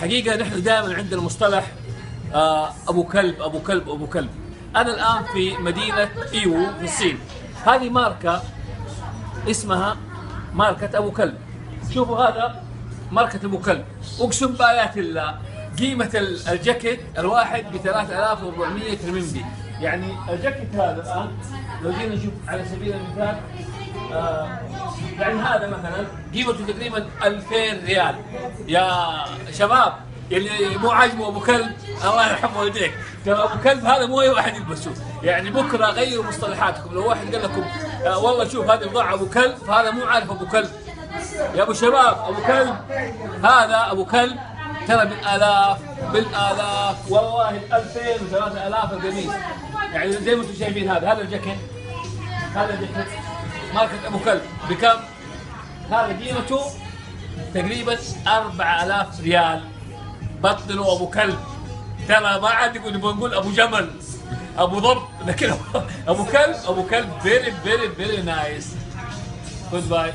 حقيقة نحن دائما عندنا مصطلح أبو كلب أبو كلب أبو كلب. أنا الآن في مدينة إيوو في الصين. هذه ماركة اسمها ماركة أبو كلب. شوفوا هذا ماركة أبو كلب، أقسم بآيات الله قيمة الجاكيت الواحد ب 3400 رمنبي. يعني الجاكيت هذا الآن لو جينا نشوف على سبيل المثال يعني هذا مثلا قيمته تقريبا 2000 ريال. يا شباب اللي مو عاجبه ابو كلب الله يرحم والديك، ترى ابو كلب هذا مو اي واحد يلبسه. يعني بكره غيروا مصطلحاتكم، لو واحد قال لكم والله شوف هذه بضاعه ابو كلب فهذا مو عارف ابو كلب. يا ابو شباب ابو كلب هذا ابو كلب ترى بالالاف بالالاف والله 2000 و3000 القميص. يعني زي ما انتم شايفين هذا الجاكيت، هذا الجاكيت ماركة أبو كلب بكم؟ هذا قيمته تقريبا 4000 ريال. بطلوا أبو كلب، ترى ما عاد نقول أبو جمل أبو ضب، لكن أبو كلب فيري نايس. جود باي.